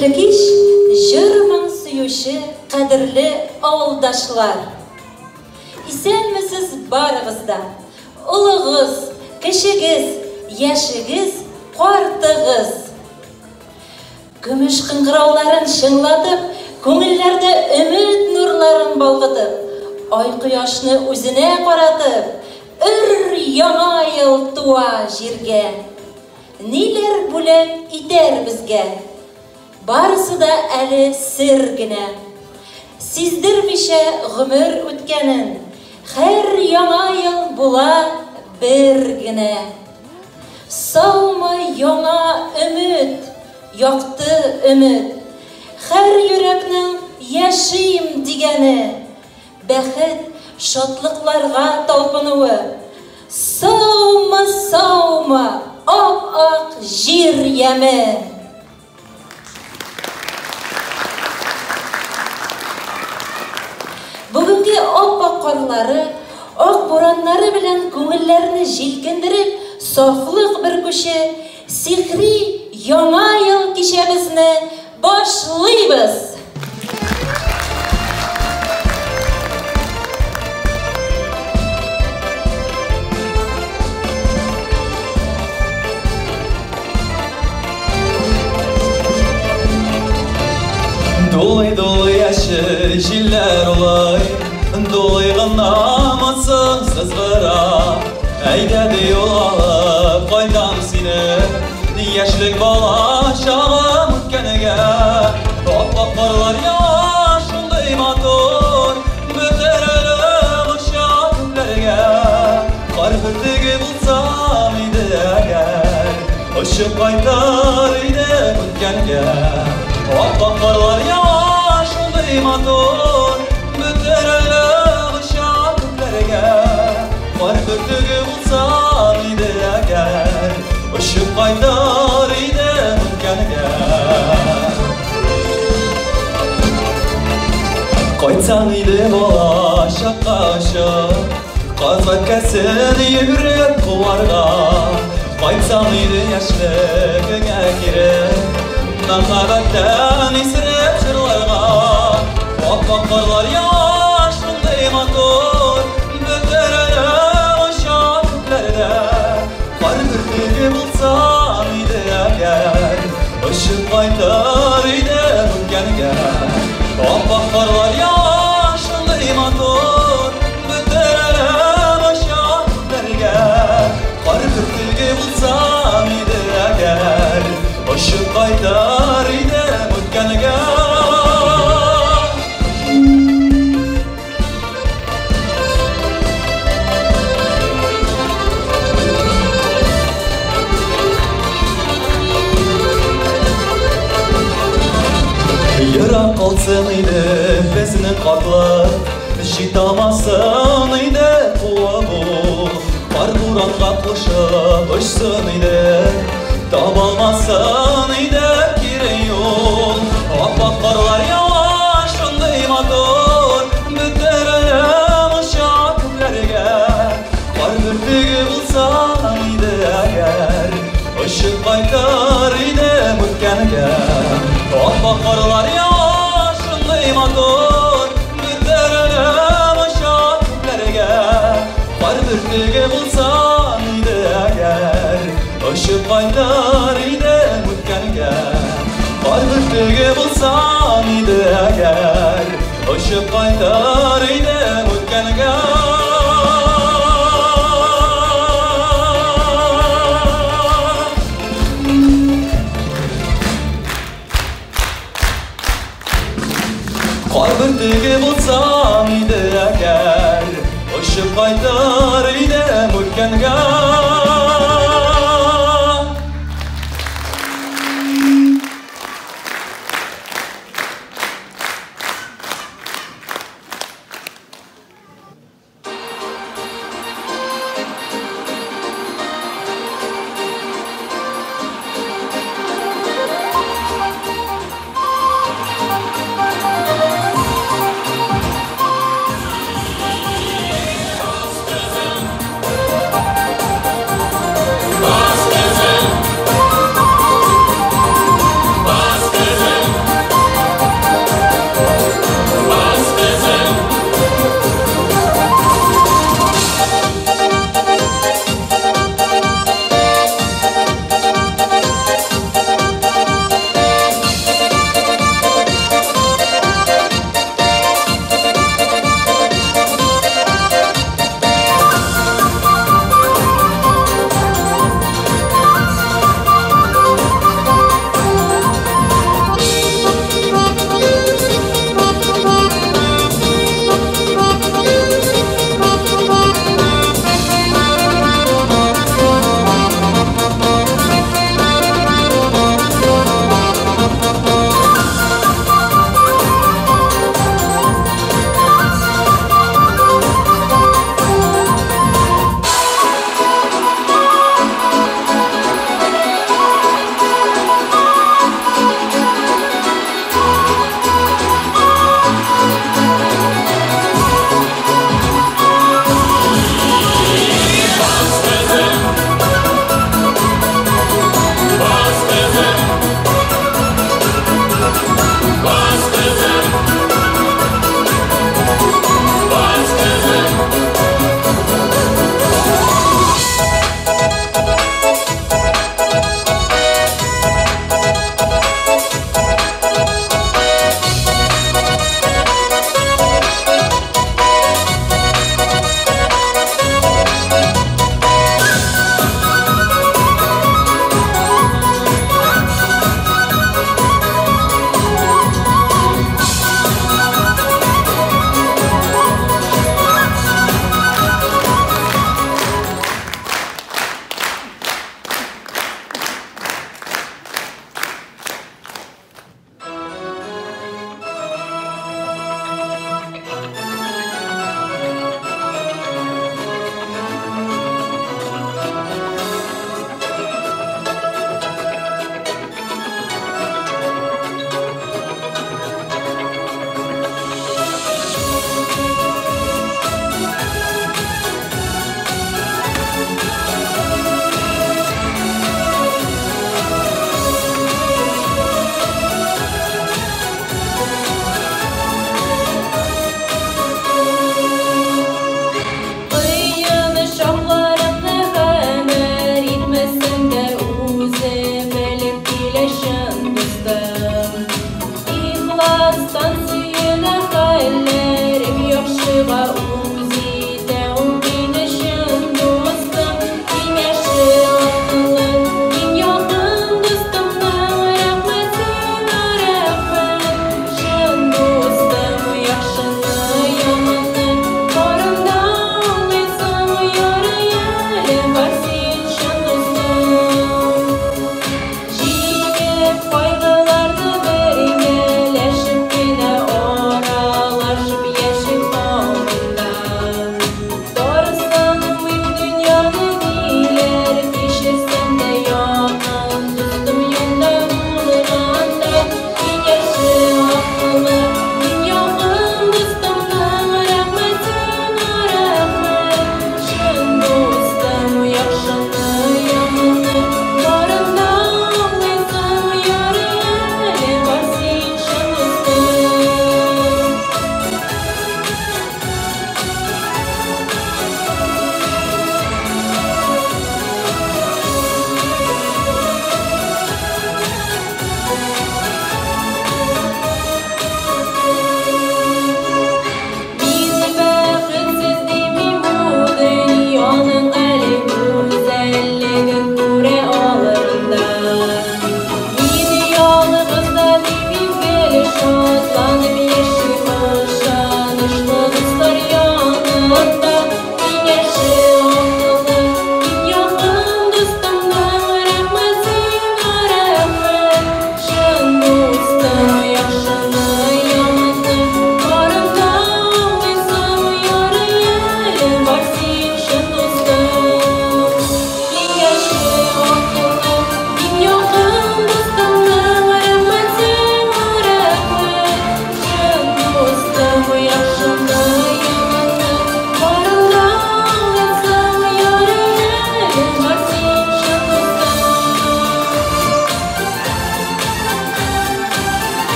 Türküş, jırmın suyuşu, kadirli avuldaşlar. İsenmisiz barıgızda, ulığız, kişigiz, yaşıgiz, qortığız. Gümüş kıngıravların şınlatıp, көңіллерді үміт нұрларын балғытып, ай құяшны өзіне қаратып, үр яңа ел туа жерге. Нелер бөлек итер бізге, барысы да әлі сыр генә. Сиздермеше ғұмыр өткенін, һәр яңа ел була бір генә. Саумы яңа үміт, яқты үміт, Hər yürəkнің яшим дигәне, бәхет, шатлыкларга талпынуы. Саумы, саумы, ак-ак жир яме. Бүгінгі ап-ак карлары, ак бураннары белән күңелләрне җилкендереп, сафлык бер күче, сихри яңа ел кичәбезне başlayız. Dolay yaşı jiller olay, dolayğına amansız sızgıra. Eydedi yol alıp koydam seni, yaşlık bala şağım ötkenige. Ap-ap karlar yaşınday motor, böterelim uşak küplerge. Kar bürtüge bulsam idi eğer, ışık kaytar idi ötkenige. Ap-ap karlar yaşınday motor, böterelim uşak küplerge. Kar bürtüge bulsam idi eğer, ışık kaytar idi ötkenige. Koysan idi bola şakaşa, Kazak kesin yürek kuvarga. Koysan idi yaşlı göğe girip, Nakabetten isrep çırlarga. Ap-ap karlar yaşınday motor, Böterelim uşak küplerde. Kar bürtüge bulsam idi eğer, Işık kaytar idi ötkenige. Ap-ap karlar yaşınday motor, Böterelim uşak küplerge. Kar bürtüge bulsam idi eğer, Işık kaytar idi ötkenige. Yırak kalsın idi bezinin karlar, Jitamasın idi buğa bu. Kar buranğa koşup uçsun idi, Tabalmasın idi kiren yol. Ap-ap karlar yaşınday motor, Böterelim uşak küplerge. Kar bürtüge bulsam idi eğer, Işık kaytar idi ötkenige. Ap-ap karlar yaşınday motor, Böterelim uşak küplerge. Kar bürtüge bulsam idi eğer, Işık kaytar idi ötkenige. Kar bürtüge bulsam idi eğer, Işık kaytar idi ötkenige. Kar bürtüge bulsam idi eğer, Işık kaytar idi ötkenige.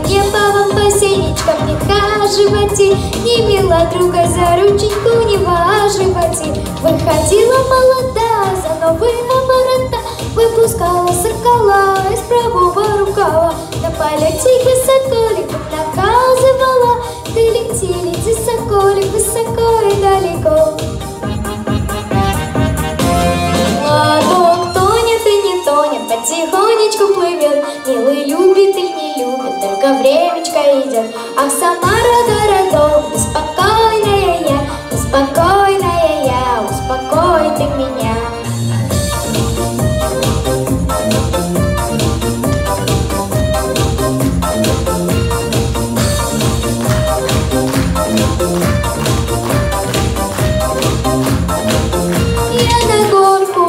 мне по вам по сенечкам, не хаживайте, не мила друга за рученьку не важивайте. Выходила молода за нового ворота, выпускала сокола из правого рукава. На полете соколик наказывала, ты лети, лети, соколик, высоко и далеко. Лодок тонет и не тонет, потихонечку плывет, милый любит и не любит, только времечко идет. Ах, Самара городок, беспокойная я, успокой ты меня. Я на горку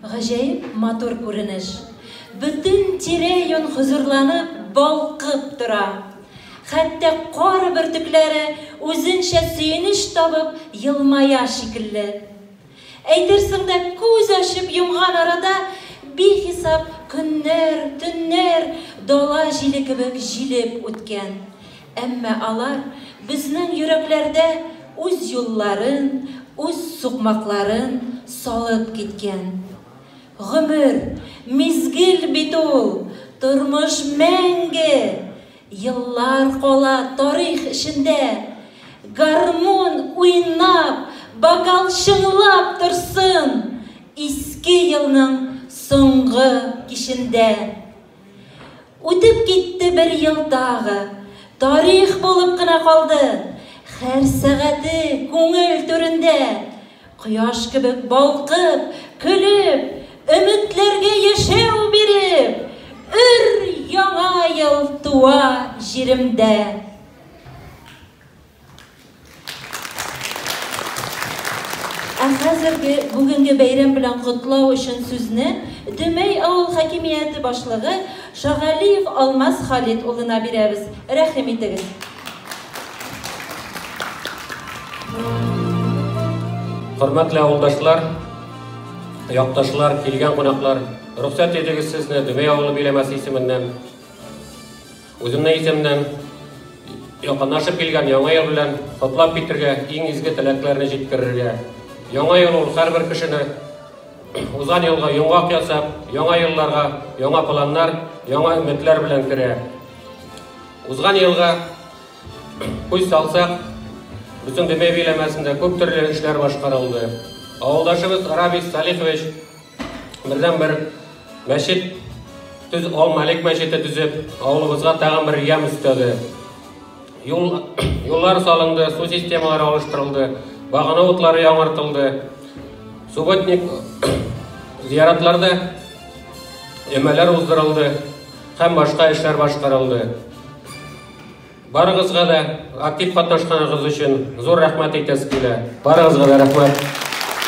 Гаҗәеп матур күренеш. Бүтән тирә-юнь хузурланып, балкып тора. Хәтта кар бөртекләре үзенчә сөенеш табып елмая шикелле. Әйтерсең дә күз ачып йомган арада бихисап көннәр, төннәр дала җиле кебек җилеп үткән. Әмма алар безнең йөрәкләрдә үз юлларын, үз сукмакларын салып киткән. Гомер, мизгел бит ул, тормыш мәңге. Еллар кала тарих эчендә. Гармон уйнап, бокал шыңлап торсын. Иске елның соңгы кичендә. Үтеп китте бер ел тагы. Тарих булып кына калды. Һәр сәгате күңел түрендә. Кояш кебек балкып, көлеп, өметләргә яшәү биреп, яңа ел туа җиремдә. Хәзерге бүгенге бәйрәм белән котлау өчен сүзне Дөмәй авыл хакимияте башлыгы Шагалиев Алмаз Халит улына бирәбез. Рәхим итегез. Хөрмәтле авылдашлар, якташлар, килгән кунаклар, рөхсәт итегез сезне Дөмәй авылы биләмәсе исеменнән, үземнең исемнән якынлашып килгән яңа ел белән котлап китергә, иң изге теләкләрне җиткерергә. Яңа ел ул һәрбер кешене узган елга яңак ясап, яңа елларга яңа планнар, яңа өметләр белән керә. Узган елга күз салсак, Бүтін Дөмәй биләмәсендә күп төрле эшләр башкарылды. Авылдашыбыз Рабис Салихович бердән-бер мәчет Ал-Малик мәчете төзеп, авылыбызга тагын бер ям өстәде. Юллар салынды, су системалары алыштырылды, багана утлары яңартылды. Субботник зияратларда өмәләр уздырылды, һәм башка эшләр башкарылды. Барыгызга да актив катнашканыгыз өчен зур рәхмәт әйтәс килә. Барыгызга да рәхмәт.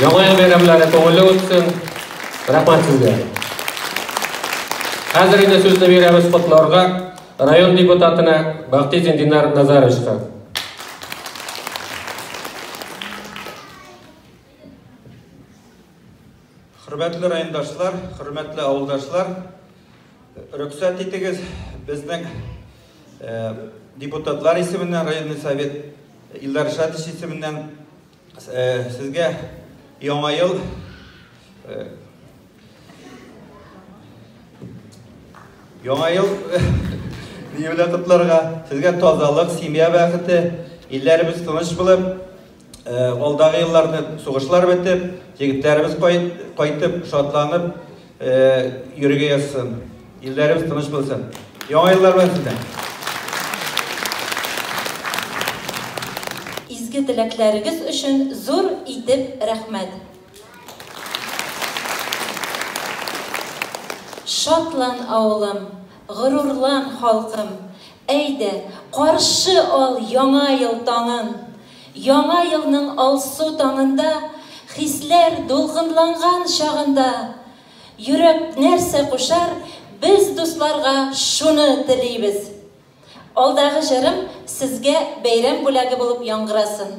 Яңа ел бәйрәмнәре күңелле үтсен. Рәхмәт сезгә. Хәзер инде сүзне бирәбез котларга район депутатына Бактизин Динар Назаровичка. Хөрмәтле райондашлар, хөрмәтле авылдашлар, рөхсәт итегез безнең депутатлар исеменнән, районный совет Илдар Шатич исеменнән сезгә яңа ел дигән котларга сезгә тазалык, семья бәхете, илләребез тыныч булып, алдагы елларны сугышлар бетеп, җегетләребез кайтып, шатланып йөрергә язсын. Илләребез тыныч булсын. Яңа еллар белән сездән. изге теләкләрегез өчен зур итеп рәхмәт. Шатлан авылым, горурлан халкым, әйдә, каршы ал яңа ел таңын. Яңа елның алсу таңында, хисләр дулкынланган чагында, йөрәк нәрсә кушар, без дусларга шуны телибез. Алдагы җырым сезгә бәйрәм бүләге булып яңгырасын.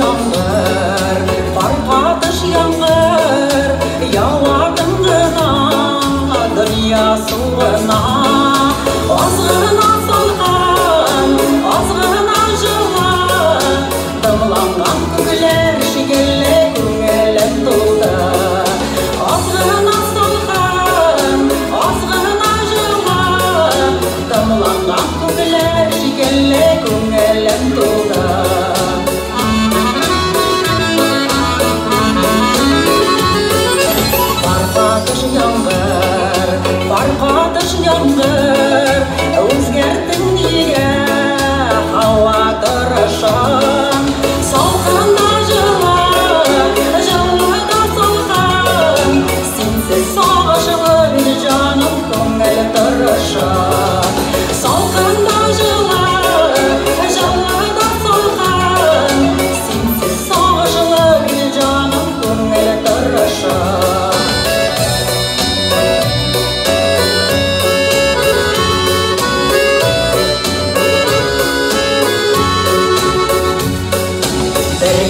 yağmur, farkatış yağmur, yağardın gına, dünya suğuna. Azgına salgan, azgına жылan, dımlangan күгілер шигелі күңелім толды. Azgına salgan, azgına жылан, dımlangan күгілер шигелі күңелім толды. Farkatış yağmur, farkatış yağmur, o'zgartin nega havo tirishim. Salqinda жылan, жылida salqin, sensiz sog'ishim jonim ko'ngil tirishim. Salqinda жылan, жылida salqin, sensiz sog'ishim jonim ko'ngil tirishim.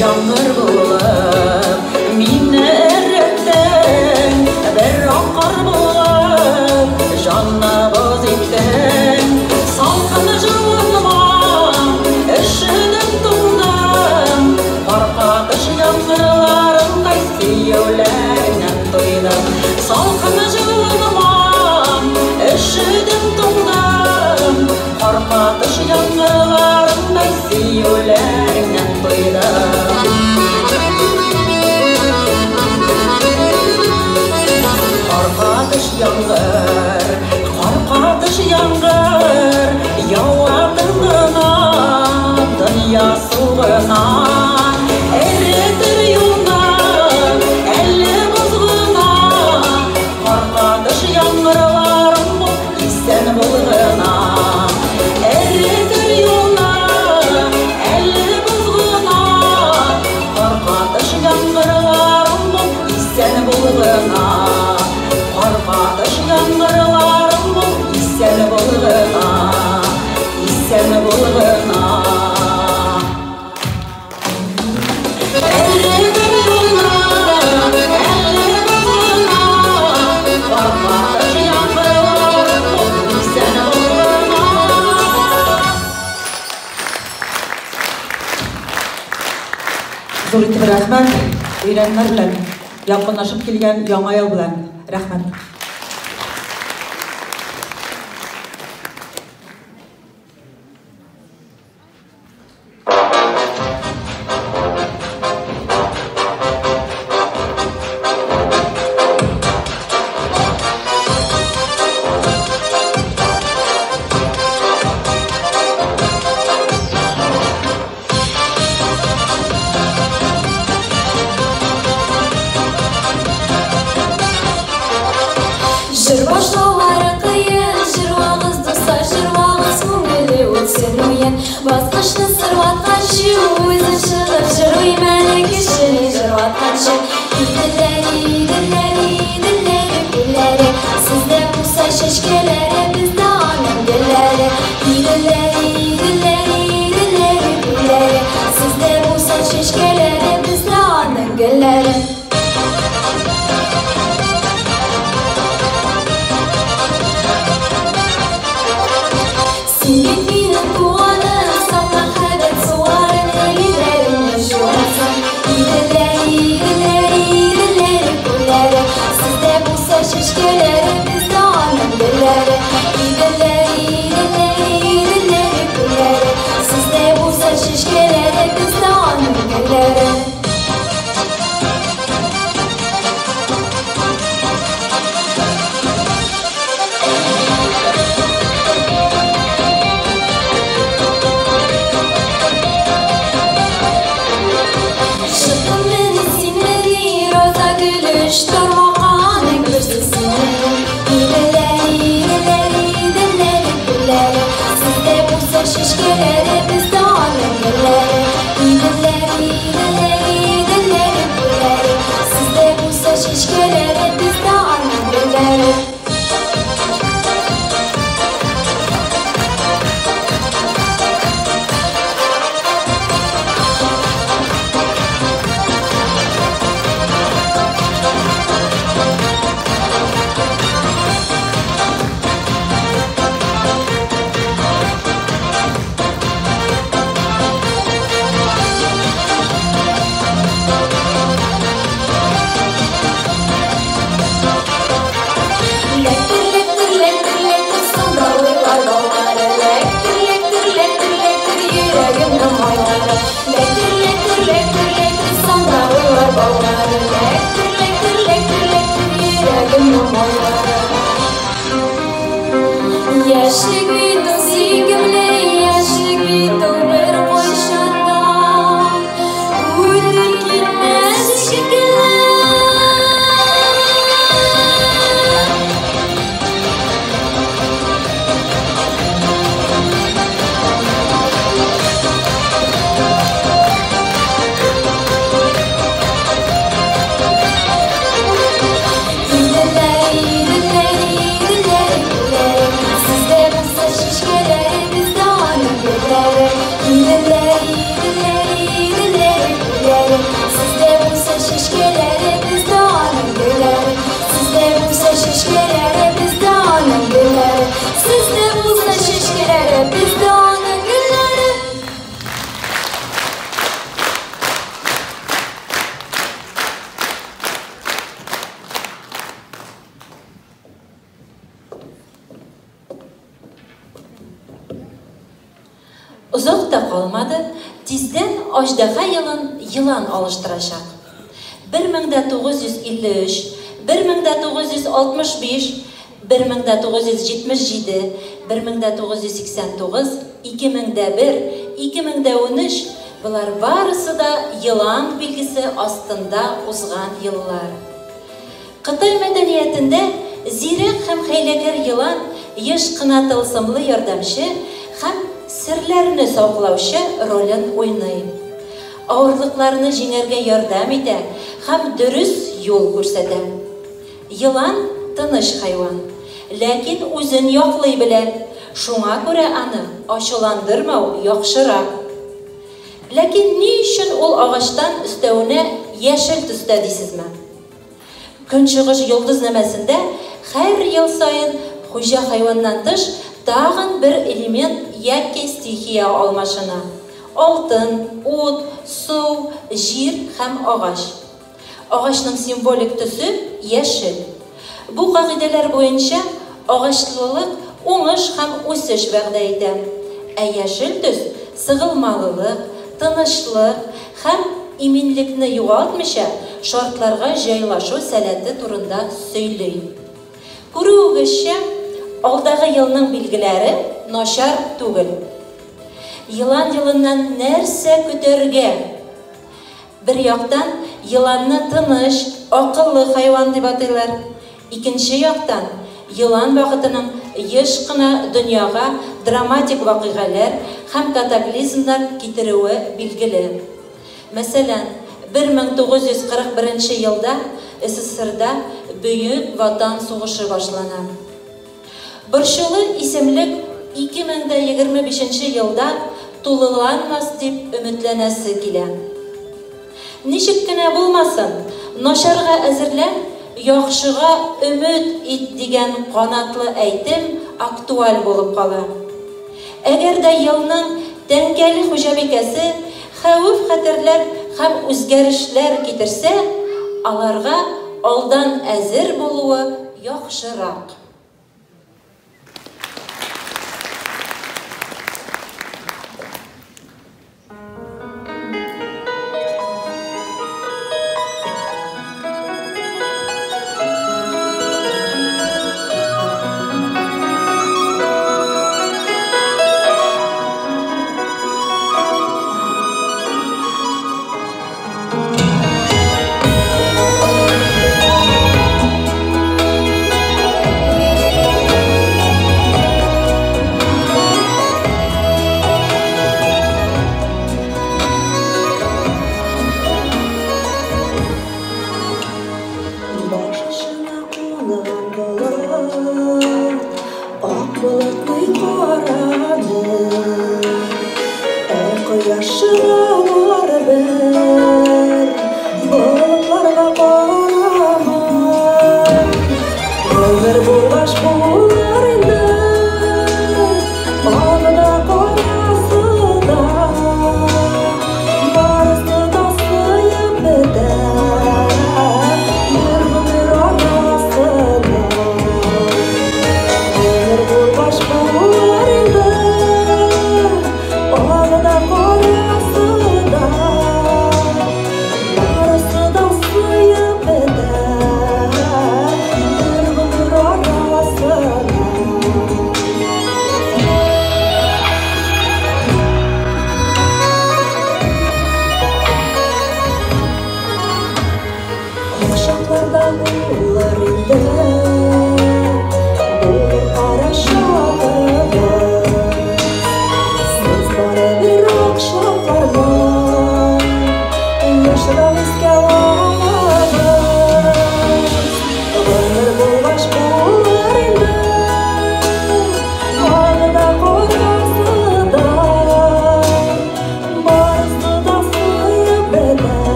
Yağmur bulup minni erittin, bir oqar bulup jonni boz ettin. Salqin жылыма ishidim to'ndim, farqatış yağmurlaringday suyuvlaringdan to'ydim. Salqin жылыma ishidim to'ndim, farqatış yağmurlaringday suyuvlaringdan to'ydim. Farqatış yağmur, farqatış yağmur, yağardın gına, dünya suğuna. Eritir yolda, elli buzguna, farqatış yağmurlarım bu isen bulguna. Eritir yolda, elli buzguna, farqatış yağmurlarım bu isen bulguna. Farqatış yağmurlarım bu isen bulguna, isen bulguna. Eritir yolda, elli buzguna, farqatış yağmurlarım bu isen bulguna. Зур итеп рәхмәт, өйрәннәр белән, якынлашып килгән яңа ел белән. Рәхмәт. Жыр башлаулары қиын, жыр уағыз доса, жыр уағыз көңілі өтсін ойын. Басқышты сырватқаншы, өзін шығып жыр оймәні кешіне жырватқаншы. Иділері, иділері, иділері, гүллері, сізде болса шешкелері, бізді аның гүллері. Иділері, иділері, иділері, гүллері, сізде болса шешкелері, бізді аның гүллері. Сен менің туғаным, сапа қадет суарын, әлілерімді жуасың. Иділері, иділері, иділері, гүллері, сізде болса шешкелері, бізді аның гүллері. Иділері, иділері, иділері, гүллері, сізде болса шешкелері, бізді аның гүллері. Şişkeleri bizde alın gülleri, iyileri, iyileri. да калмады, тиздән аждаһа йылан алыштырачак. 1953, 1965, 1977, 1989, 2001, 2013 булар барысы да йылан билгесе астында узган еллар. Кытай мәдәниятендә зирәк һәм хәйләкәр йылан еш кына тылсымлы ярдәмче һәм серләрне саклаучы ролен уйный. Авырлыкларны җиңәргә ярдәм итә һәм дөрес юл күрсәтә. Йылан тыныч хайван, ләкин үзен яклый белә. Шуңа күрә аны ачуландырмау яхшырак. Ләкин ни өчен ул агачтан өстәвенә яшел төстә дисезме? Көнчыгыш йолдыз нәмәсендә һәр ел сайын хуҗа хайваннан тыш тагын бер элемент яки стихия алмашына. Алтын, ут, су, җир һәм агач. Агачның символик төсе яшел. Бу кагыйдәләр буенча агачлылык уңыш һәм үсеш вәгъдә итә. Ә яшел төс сыгылмалылык, тынычлык һәм иминлекне югалтмыйча шартларга җайлашу сәләте турында сөйли. Күрүегезчә, алдагы елның билгеләре начар түгел. Йылан йылыннан нәрсә көтәргә? Бер яктан, йыланны тыныч, акыллы хайван дип атыйлар. Икенче яктан, йылан вакытының еш кына дөньяга драматик вакыйгалар һәм катаклизмнар китерүе билгеле. Мәсәлән, 1941 елда СССРда Бөек Ватан сугышы башлана. Борчулы исемлек 2025 елда тулыланмас дип өметләнәсе килә. Ничек кенә булмасын, начарга әзерлән, яхшыга өмет ит дигән канатлы әйтем актуаль булып кала. Әгәр дә елның тәңкәле хуҗабикәсе хәвеф-хәтерләр һәм үзгәрешләр китерсә, аларга алдан әзер булуы яхшырак.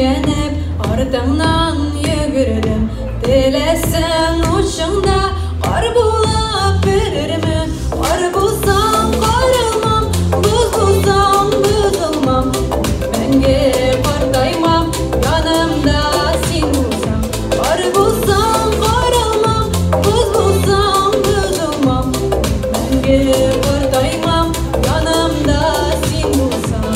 Süyenip ardından yürüdüm. Dilesen uçunda kar bulap verirmi? Kar bulsam karılmam, buz bulsam buzulmam. Menge kardaymam, yanımda sen bulsam. Kar bulsam karılmam, buz bulsam buzulmam. Menge kardaymam, yanımda sen bulsam.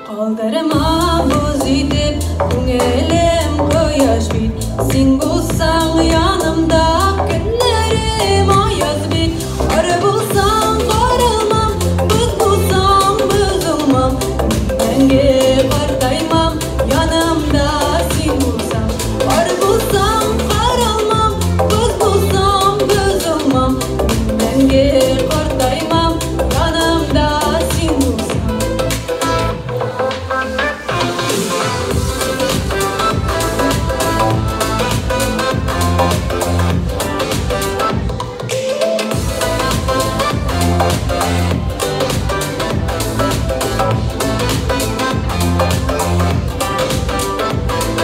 Kaldırma buz edip Küngelim koyaş bit. Sen bulsan yanımda günlerim ayaz bit. Kar bulsan karılmam, buz bulsan buzulmam. Menge kardaymam, yanımda sen bulsan. Kar bulsan karılmam, buz bulsan buzulmam. Menge kardaymam, yanımda sen bulsan.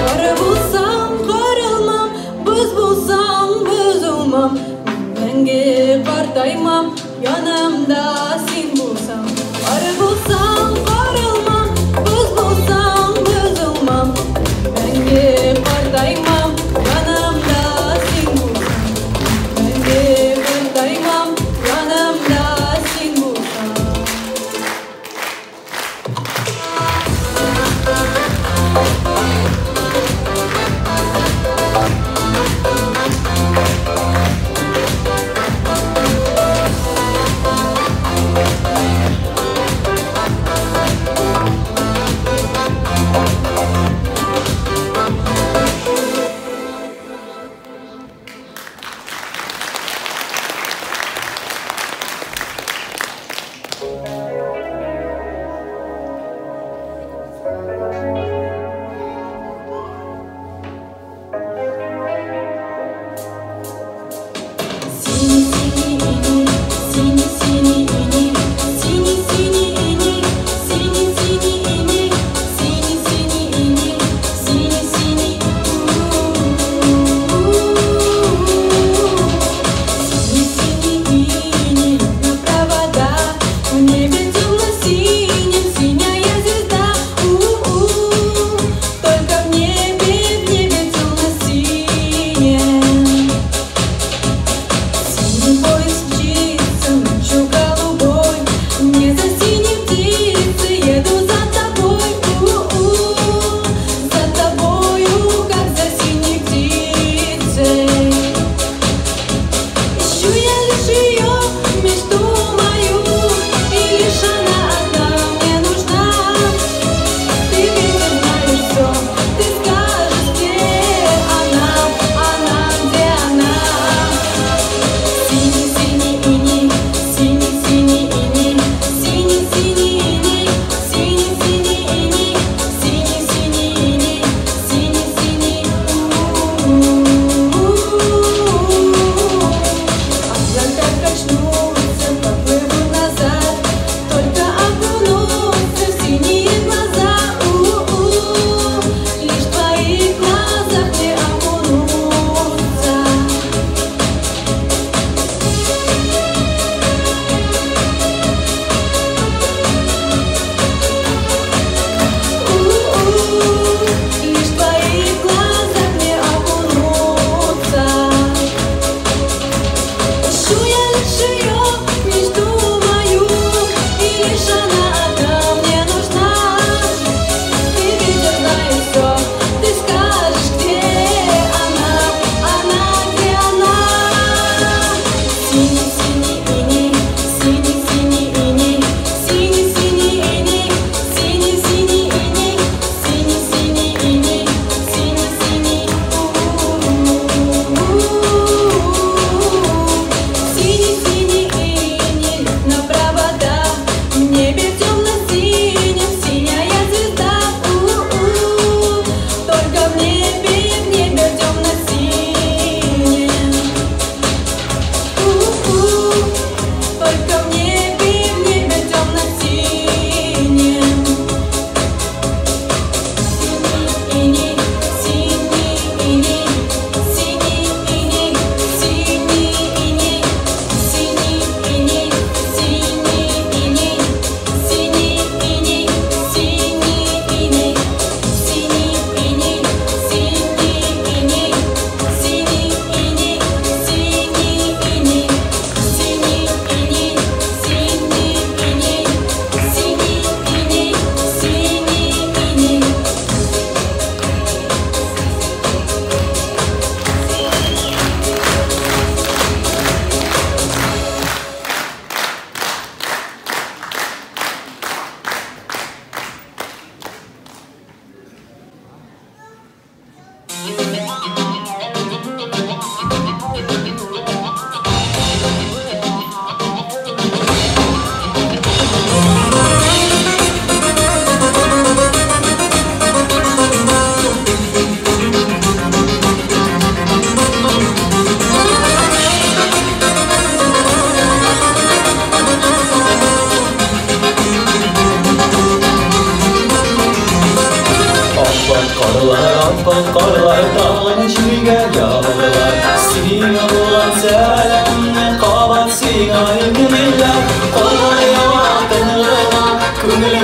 Kar bulsam karılmam, buz bulsam buzulmam. Menge kardaymam, yanımda sen bulsam. Kar bulsam karılmam, buz bulsam buzulmam. Menge kardaymam, yanımda sen bulsam. Menge kardaymam, yanımda sen bulsam.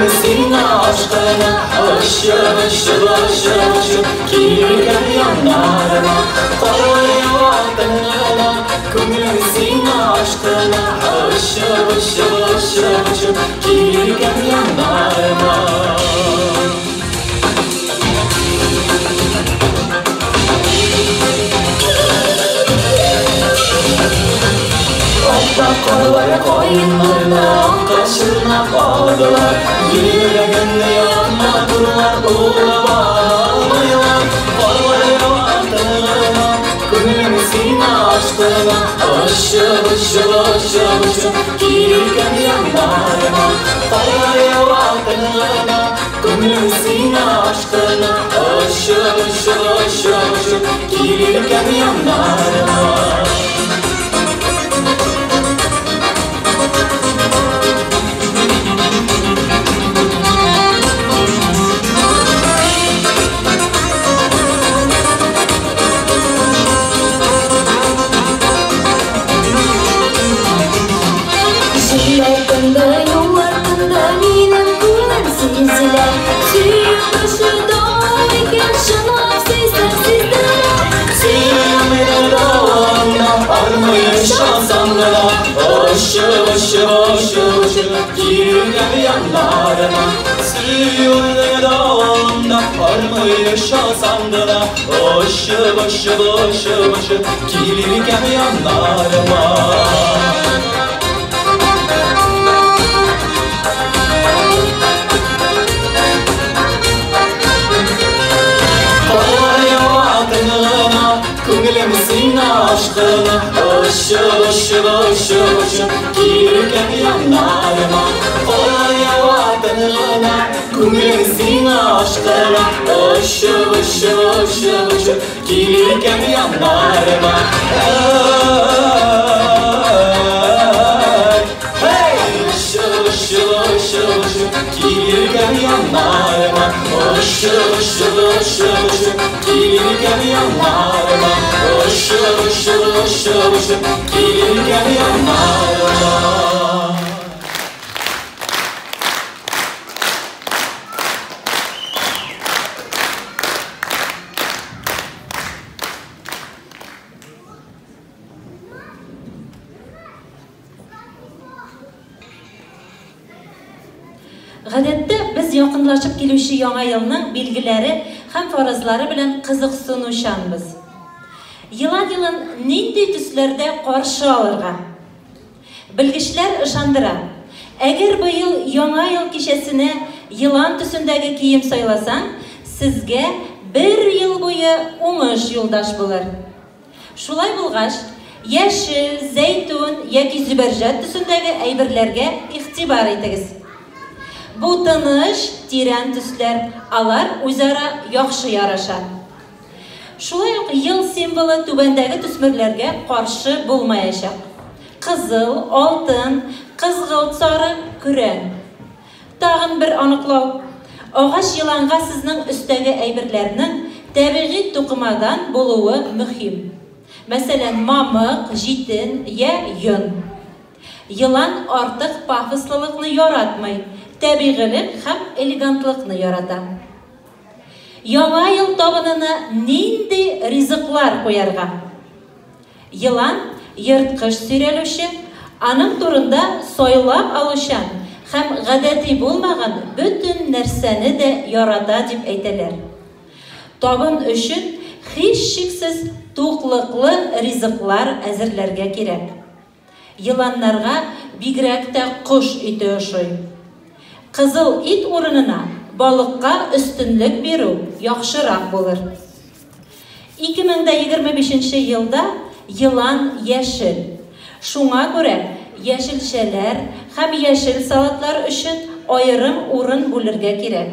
Күңілім сені ашқына Ұшып, ұшып, ұшып, ұшып Келген яндарыма Қалай алтынына Күңілім сені ашқына Ұшып, ұшып, ұшып, ұшып Келген яндарыма Qallar qoyunlarda Qaşırına qaldılar Yüreğinde yanma durlar Uğlab ağlaylar Qallar altına Күңілім сені ашқына Ұшып, ұшып, ұшып, ұшып Келген яндарыма Qallar altına Күңілім сені ашқына Ұшып, ұшып, ұшып, ұшып Келген яндарыма Ұшып, ұшып, ұшып, ұшып Келген яндарыма Сүйінің дауында Армай шалсамды да Ұшып, ұшып, ұшып, ұшып Келген яндарыма Күңілім сені ашқына Ұшып, ұшып, ұшып, ұшып Келген яндарыма Қалай алтынына Күңілім сені ашқына Ұшып, ұшып, ұшып, ұшып Келген яндарыма Ұшып, ұшып, ұшып, ұшып Келген яндарыма Ұшып, ұшып, ұшып, ұшып Келген яндарыма Ұшып, ұшып, ұшып, ұшып Келген яндарыма Гадәттә без якынлашып килүче яңа елның билгеләре һәм фаразлары белән кызыксынучанбыз. Елан нинди төсләрдә каршы алырга? Белгечләр ышандыра. Әгәр быел яңа ел кичәсенә елан төсендәге кием сайласаң, сезгә 1 ел буе уңыш юлдаш булыр. Шулай булгач, яшел, зәйтүн яки зөбәрҗәт төсендәге әйберләргә игътибар итегез. Бу тыныч, тирән төсләр, алар үзара яхшы яраша. Шулай ук ел символы түбәндәге төсмерләргә каршы булмаячак. Кызыл, алтын, кызгылт, сары, күрән. Тагын бер аныклау. Агач еланга сезнең өстәге әйберләрнең табигый тукымадан булуы мөһим. Мәсәлән, мамык, җитен я йон. Елан артык пафослылыкны яратмый. Табигылык һәм элегантлыкны ярата. Яңа ел табынына нинди ризыклар куярга? Елан йырткыч сөйрәлүче, аның турында сайлап алучан һәм гадәти булмаган бөтен нәрсәне дә ярата дип әйтәләр. Табын өчен һичшиксез туклыклы ризыклар әзерләргә кирәк. Еланнарга бигрәк тә кош ите ошый. Кызыл ит урынына балыкка өстенлек бирү яхшырак булыр. 2025 елда елан яшел. Шуңа күрә яшелчәләр һәм яшел салатлар өчен аерым урын бүлергә кирәк.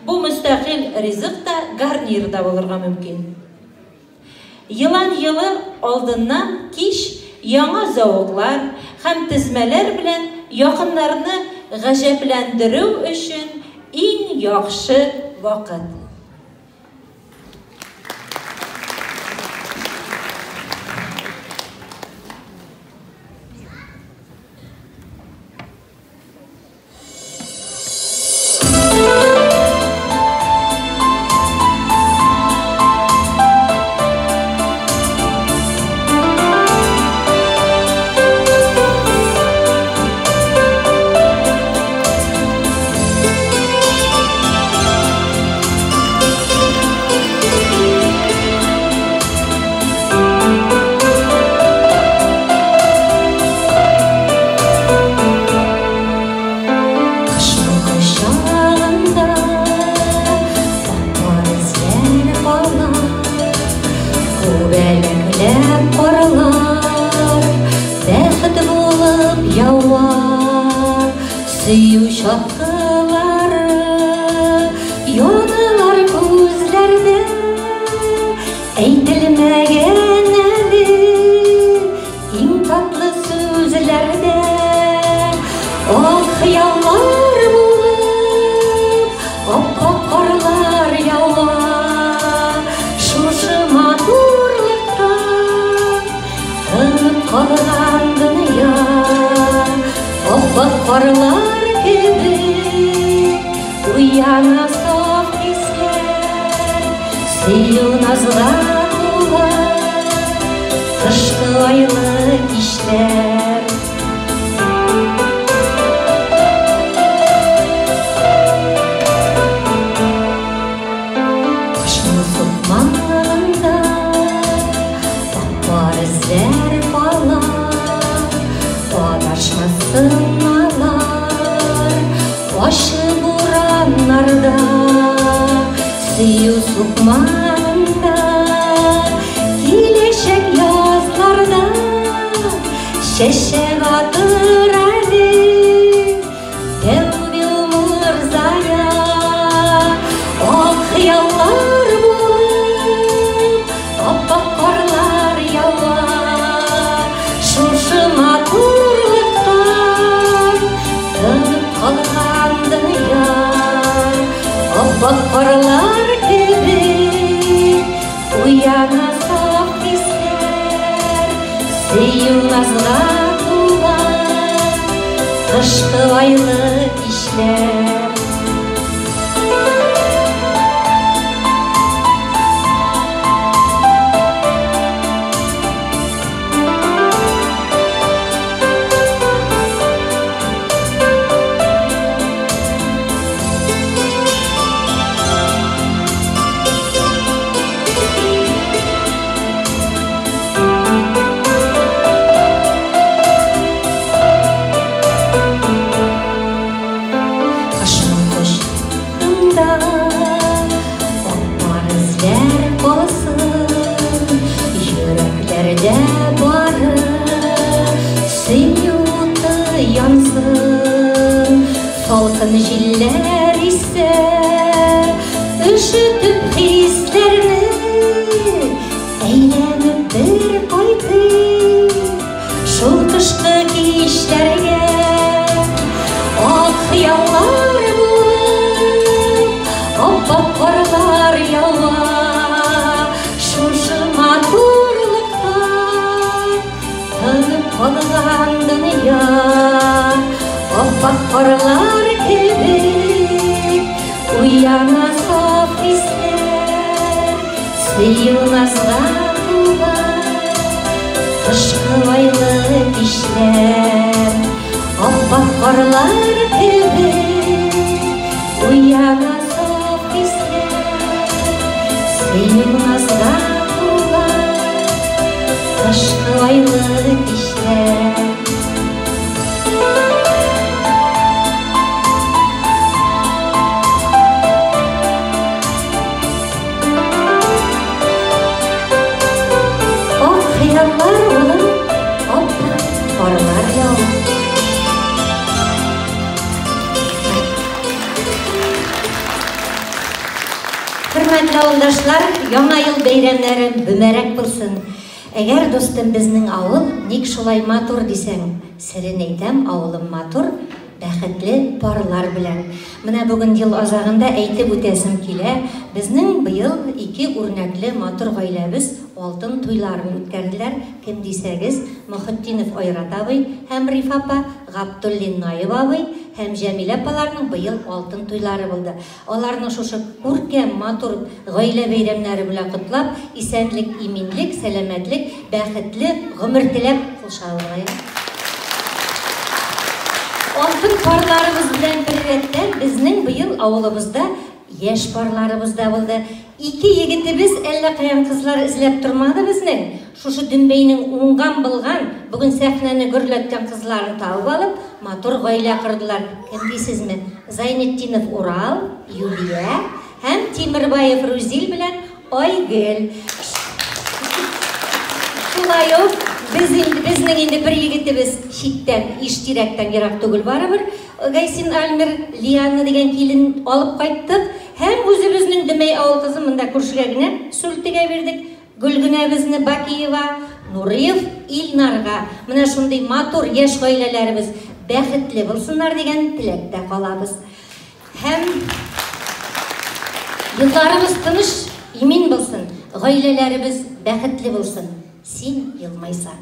Бу мөстәкыйль ризык та гарнир да булырга мөмкин. Елан елы алдыннан кич яңа зауыклар һәм тезмәләр белән якыннарны гаҗәпләндерү өчен иң яхшы вакыт. Süyü şapkaları yonalar gözlerde Eytilmegen eli in tatlı sözlerde O hıyallar bulup oppak karlar yawa Şuşu madurluktan Hınıp kalgan dünya Oppak karlar gibi Uyana saf hisler Süyü nazga tular Kışkı aylı işler Kışın sıkmanında Bakbar izler falan Odaşmasın alar Başı buranlarda Süyü sıkmanında Kileşek yazlarda Şeşek atır eli Devbi mırzaya O hıyallar bulup Oppak karlar yawa Şuşu madurluktan Dönüp kalgan dünya Oppak karlar gibi Uyana saf hisler Süyü nazga tular Kışkı aylı işler Kışın kışında Opar izler basın Yüreklerde barı Süyü otu yansın Salkın jiller ise Üşütüp hislerini Eylenip bir koydu Şul kışkı kişlerge O hıyallar bulup Oppak karlar yawa Şuşu madurluktan Tınıp kalgan dünya Oppak karlar gibi Uyana saf hisler Süyü nazga tular Kışkı aylı işler Oppak karlar gibi Uyana saf hisler Süyü nazga tular Kışkı aylı işler O hıyallar bulup Oppak karlar yawa Hürmetli avuldaşlar, яңа ел бәйрәмнәре бүмәрәк булсын. Әгәр достым безнең авыл ник шулай матур дисәң, серен әйтәм, авылым матур, бәхетле парлар белән. Менә бүген ел азагында әйтеп үтәсем килә, безнең быел 2 үрнәкле матур гаиләбез алтын туйларын үткәрделәр. Кем дисәгез, Мөхетдинов Айрат абый һәм Рифа апа, Габдуллин Наиб абый һәм Җәмилә апаларның быел алтын туйлары булды. Аларны шушы күркәм матур гаилә бәйрәмнәре белән котлап, исәнлек, иминлек, сәламәтлек, бәхетле гомер теләп кушалар. Алтын парларыбыз белән бергә безнең быел авылыбызда яшь парларыбыз да булды. 2 егетебез әллә каян кызлар эзләп тормады безнең. Шушы Дүмбәйнең уңган булган, бүген сәхнәне гөрләткән кызларын табып алып, матур гаилә кырдылар. Кем дисезме? Зайнетдинов Урал, Юлия һәм Тимербаев Рузил белән Айгөл. Шулай ук Безнең инде бер егетебез читтән, Иштирәктән ерак түгел барыбер. Гайсин Альмир Лиана дигән килен алып кайттык. Һәм үзебезнең Дөмәй авыл кызын монда күршегә генә сүлтегә бирдек. Гөлгенәбезне Бакиева, Нуриев Илнарга. Менә шундый матур яшь гаиләләребез бәхетле булсыннар дигән теләктә калабыз. Һәм елларыбыз тыныч, имин булсын, гаиләләребез бәхетле булсын. Син елмайсаң.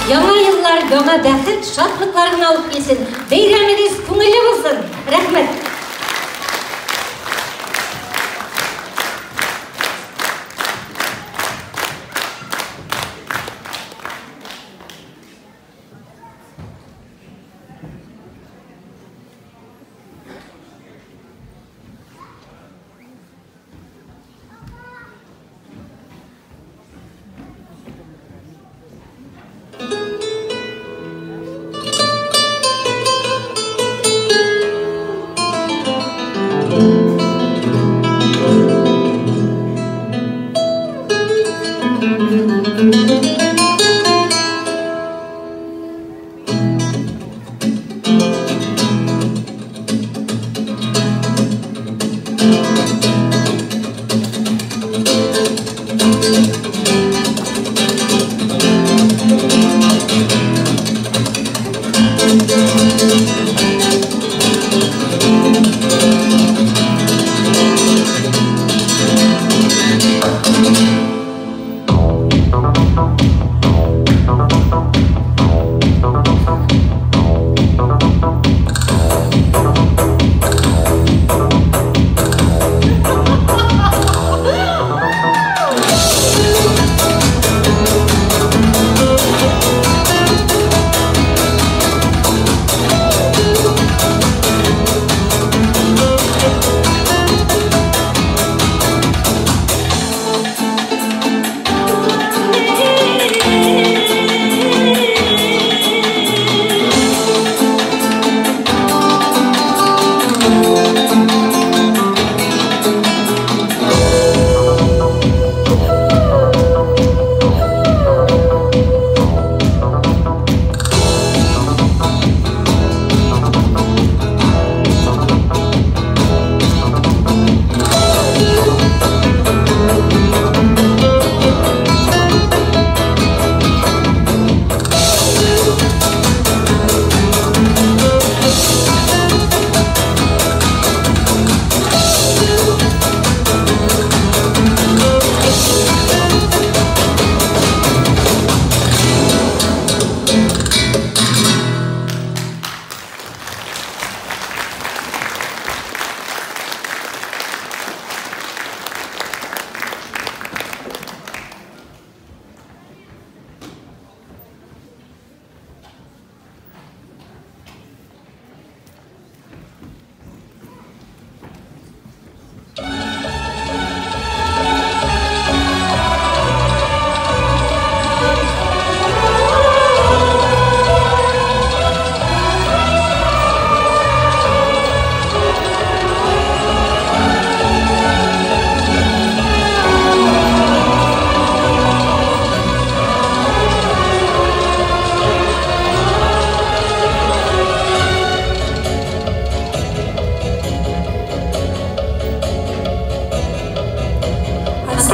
Яңа еллар, яңа бәхет, шатлыкларын алып келсін. Бәйрәмегез күңелле булсын. Рәхмәт.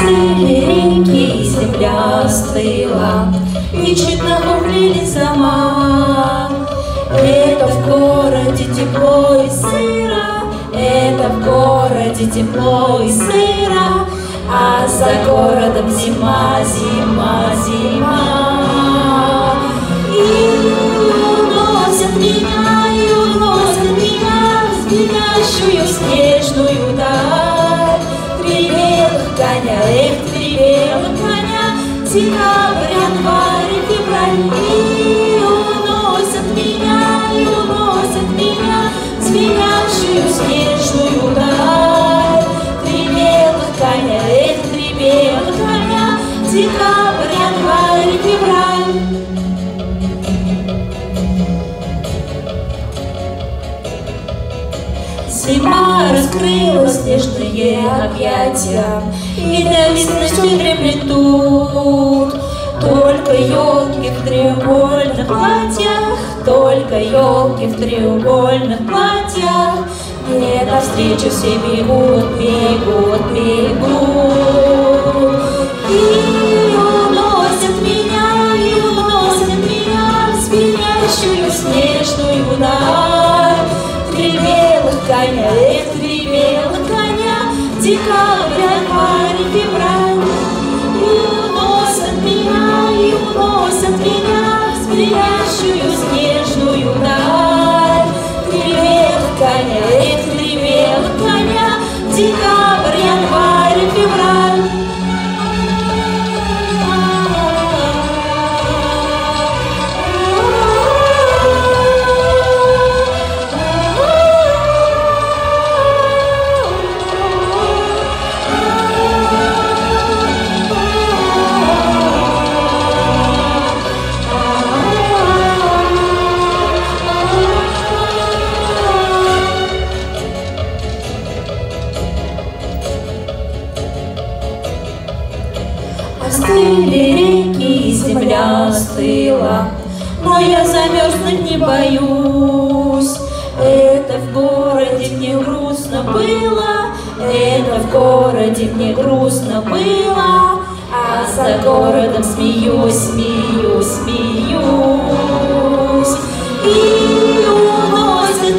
Реки земля стыла, и чуть нахмурили сама. Это в городе тепло и сыро, это в городе тепло и сыро, а за городом зима, зима, зима. И уносят меня в звенящую снежную даль. Три белых коня, три белых коня, декабрь, январь, февраль. И уносят меня в звенящую снежную даль. Три белых коня, три белых коня, декабрь, январь, февраль. Зима раскрыла снежные объятия, и до весны дремлет тут. Только елки в треугольных платьях, только елки в треугольных платьях. Мне навстречу все бегут, бегут, бегут. И уносят меня в звенящую снежную даль. Три белых коня, три белых коня, декабрь, январь, февраль. И уносят меня в звенящую снежную даль. Три белых коня, три белых коня, декабрь, январь, февраль. Остыли реки, земля остыла, но я замерзнуть не боюсь. Это в городе мне грустно было, это в городе мне грустно было, а за городом смеюсь, смеюсь, смеюсь. И уносят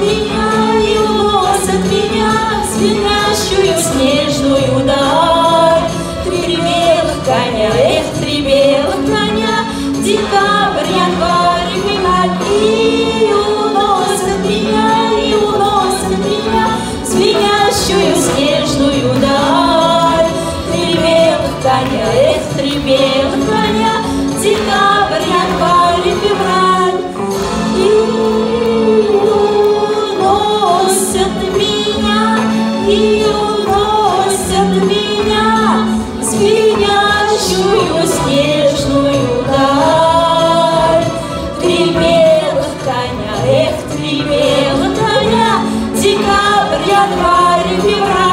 меня в звенящую снежную даль. Три белых коня, эх, три белых коня, декабрь, январь и февраль. И уносят меня в звенящую снежную даль. Три белых коня, эх, три белых коня, декабрь, январь и февраль. И уносят меня в звенящую снежную даль. Три белых коня, эх, три белых коня, декабрь, январь и февраль.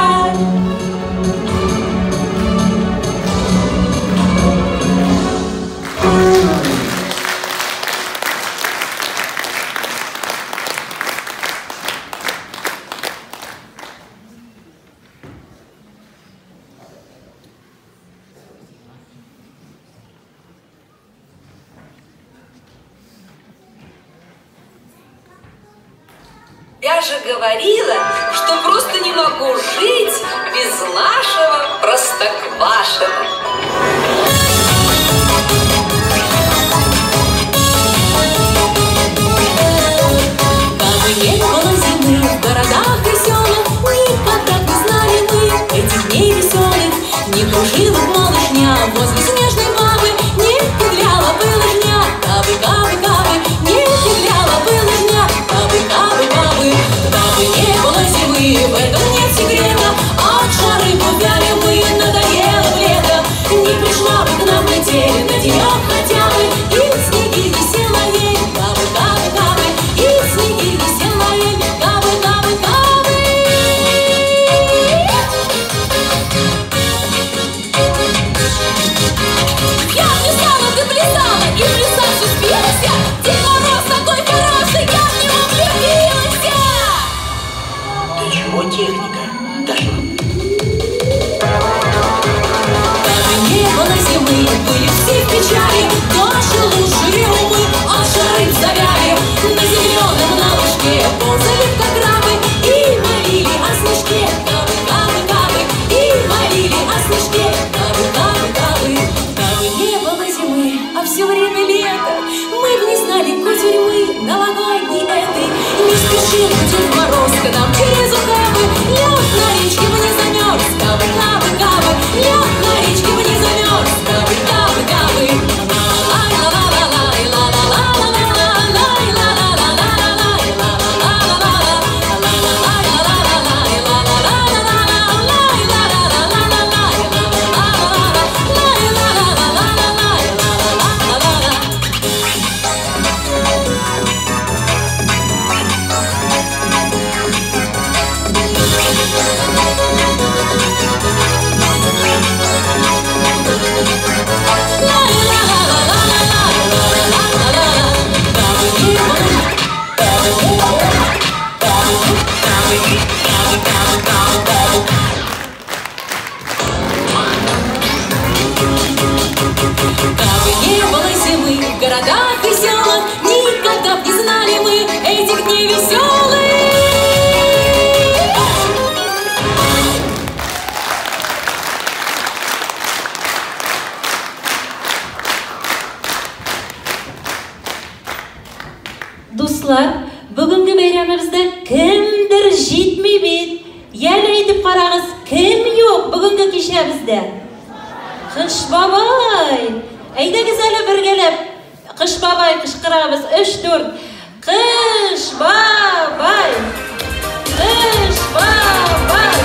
Я же говорила, что просто не могу жить без нашего Простоквашино. Как не было зимы в городах веселых, никогда не знали мы этих дней веселых. Не кружила малышня возле снежной бабы, не петляла бы лыжня, кабы, не петляла бы лыжня, кабы. Дабы не было зимы, в этом нет секрета, от жары гуляли мы, надоело в лето. Не пришла бы к нам метель, на денек хотя бы, и снеги висела ей, кабы, и снеги висела ей, кабы. Я плясала, ты плясала, и плясать успелась. Дед Мороз такой хороший, я в него влюбилась. Да чего техника дошла? Даже не было зимы, были все в печали, наши лучшие умы от жары завяли. На зеленом на лужке ползали как крабы и молили о снежке, кабы, и молили о снежке, кабы. Дабы не было зимы, а все время лето, мы б не знали кутерьмы новогодней этой. Не спешил Дед Мороз к нам через ухабы, лед на речке бы не замерз, кабы, лед на речке бы не замерз, кабы. Дабы не было зимы в городах веселых, никогда б не знали мы этих дней веселых. Дуслар, бүгінгі бәйрәмебездә кемдер җитми бит. Ял әйтеп карагыз, кем юк бүгінгі кичәбездә? Кыш бабай. Әйдәгез әле бергәләп Кыш бабай кычкырабыз. 3-4. Кыш бабай. Кыш бабай.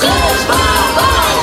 Кыш бабай.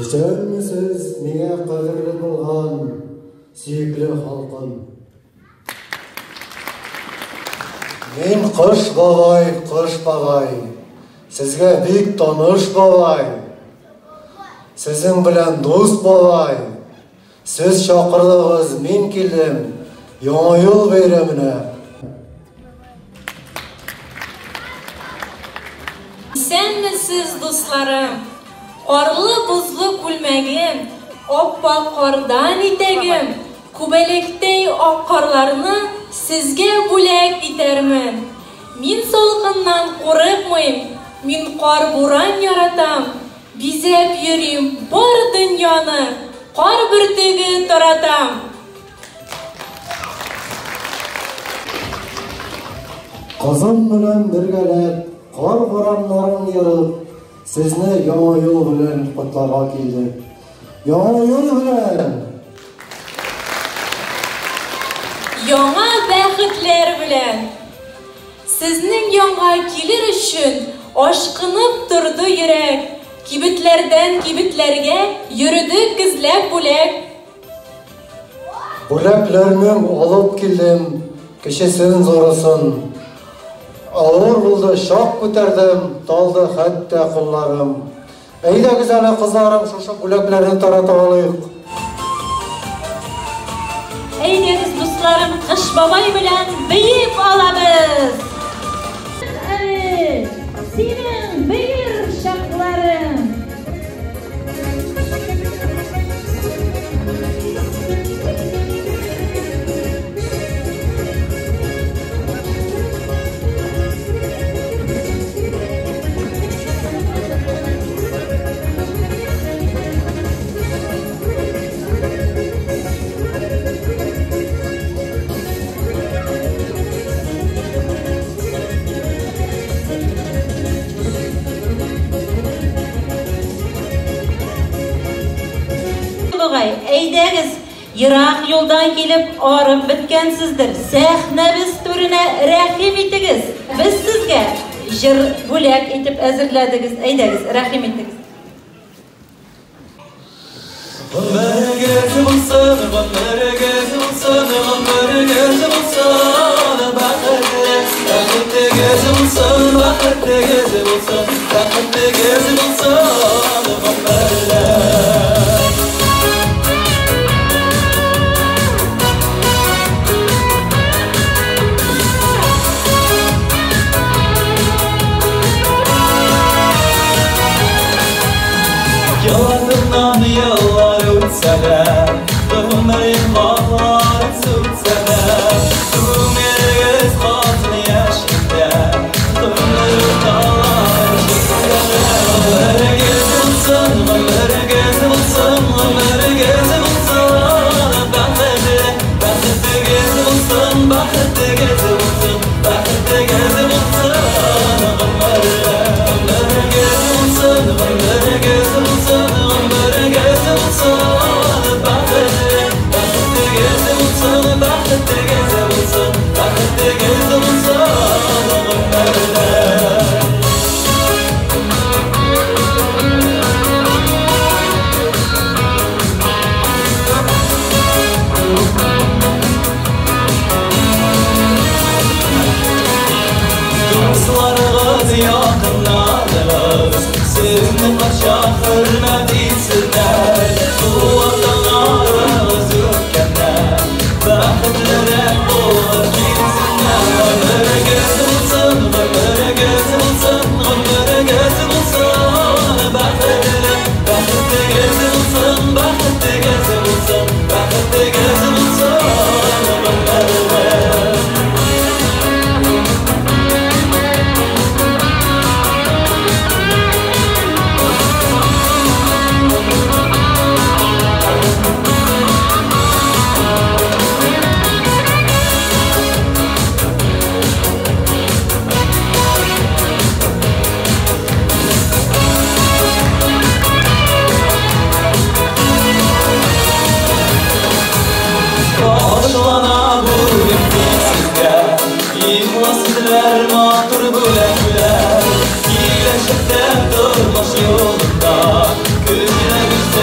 Иштермісіз меңе қадірлі болған сүйіклі халқым. Мен қыш бабай, сізге бек таныш бабай. Сізің білән дос бабай. Сіз шақырдыңыз, мен келдім, яңа ел бәйрәміне. Сәнмісіз достарым, қарлы бұзлы күлмәгім, оппақ қардан итәгім, күбәлектей ақ қарларны сізге бүләк итермен. Мен солқыннан қорықмайым, мен қар буран яратам, бизеп йөрим бар дөньяны, қар бүртігі таратам. Қызым білән біргәләп, қар боранларын еріп, сізні яңа ел білән құтларға келдік. Яңа ел білән! Яңа бәхетләр белән. Сезнең яңа килер өчен ашкынып торды йөрәк. Кибетләрдән кибетләргә йөрдек эзләп бүләк. Бүләкләрмен алып килдем, кешесен зорасын. Авыр булды, шак күтәрдем, талды хәтта кулларым. Әйдәгез әле кызларым, шушы бүләкләрне тарата алыйк. Әйдәгез дусларым, Кыш бабай белән бейеп алабыз. Синең бейер шакларың. Әйдәгез, йырақ юлдан килеп арып біткәнсіздер. Сәхнәбез түренә рәхим итегез. Біз сезгә җыр бүләк итеп әзерләдегез. Әйдәгез, рәхим итегез. Гомергез булсын, гомергез булсын, гомергез булсын, бәхетлегез булсын, бәхетлегез булсын, бәхетлегез булсын, гомерләр. Yollarından yıllar ötseler, ömrüm bağlar sütseler, ömrüz katını yaşında, ömrüm dağlar çıkseler. Ömrüz bulsun, ömrüz bulsun, ömrüz bulsun, bәхетлегез bulsun, bәхетлегез bulsun, bәхетлегез bulsun, ömrüz bulsun, ömrüz bulsun. Dostlarınız yakınlarınız, sizinle başa hürmet etsinler. Bu vatanlarınız yokken bәхетлere olur gitsinler. Ömrüz bulsun, ömrüz bulsun, ömrüz bulsun, bәхетлегез bulsun, bәхетлегез bulsun, bәхетлегез bulsun, ömrüz. Başlana bugün sizdə, İxlasıdırlar matır büləklər, İyiləşəkdə durmuş yolunda, Gücünə gücdə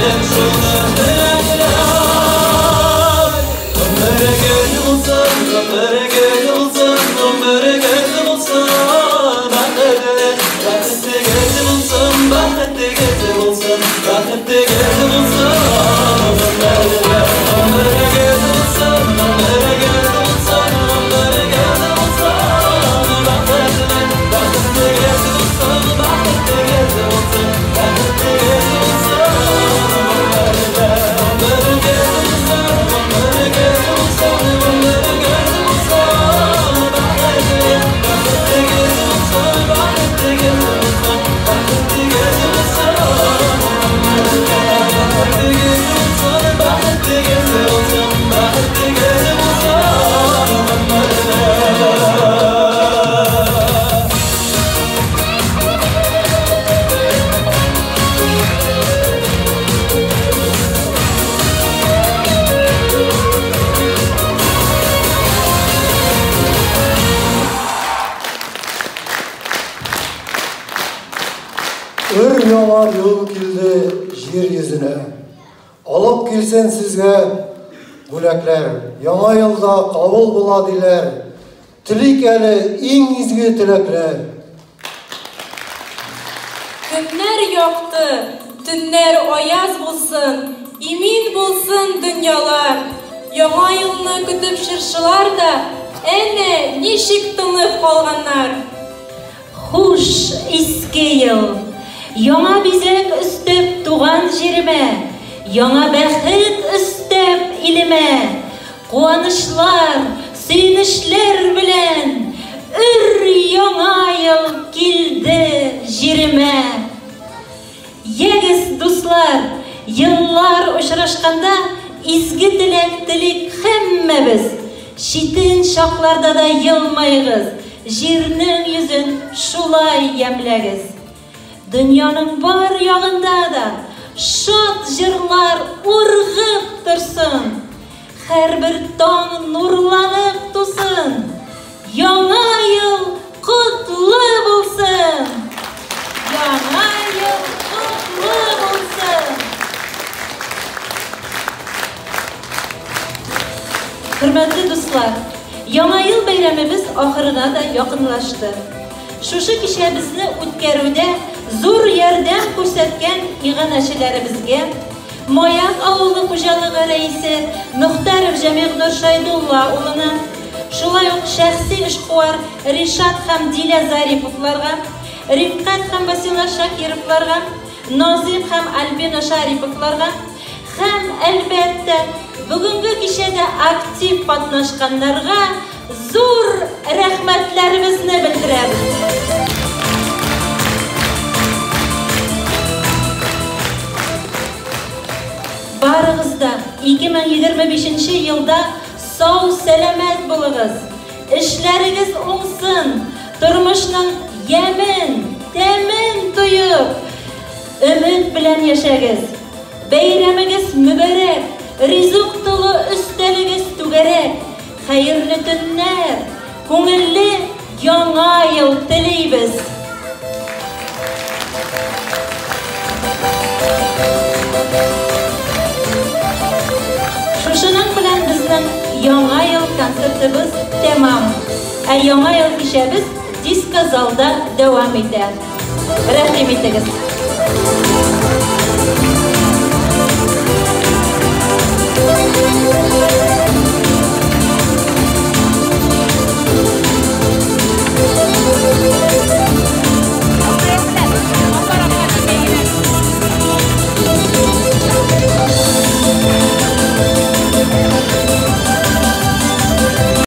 яңа ел килде жер йөзенә. Алып килсен сезгә бүләкләр. Яңа елда кабул була диләр. Телик әле иң изге теләкләр. Көннәр яқты, төннәр аяз булсын, имин булсын дөньялар. Яңа елны көтеп шыршылар да, әнә ничек тынып калганнар. Хуш, иске ел, яңа бизәк өстәп туган җиремә, яңа бәхет өстәп илемә, куанышлар, сөенечләр белән яңа ел килде җиремә. Ягез, дуслар, еллар очрашканда изге теләк телик һәммәбез. Читен шакларда да елмайгыз, җирнең йөзен шулай ямләгез. Дөньяның бар ягында да шат җырлар ургып торсын. Һәрбер таң нурланып тусын. Яңа ел котлы булсын. Яңа ел котлы булсын. Хөрмәтле дуслар, яңа ел бәйрәмебез ахырына да якынлашты. Шушы кичәбезне үткәрүдә зур ярдәм күрсәткән иганәчеләребезгә, Маяк авылы хуҗалыгы рәисе Мөхтәров Җәмигъ Нуршайдулла улына, шулай ук шәхси эшкуар Ришат һәм Дилә Зариповларга, Рифкат һәм Басила Шакировларга, Назим һәм Альбина Шариповларга һәм әлбәттә бүгенге кичәдә актив катнашканнарга зур рәхмәтләребезне белдерәбез. Барыгыз да 2025 елда сау сәламәт булыгыз. Эшләрегез уңсын, тормышның ямен, тәмен тоеп, өмет белән яшәгез. Бәйрәмегез мүбәрәк, ризык тулы өстәлегез түгәрәк. Хәерле төннәр, күңелле яңа ел телибез. Шушының белән безнең яңа ел концертыбыз тәмам. Ә яңа ел кичәбез диско залда дәвам итә. Рәхим итегез.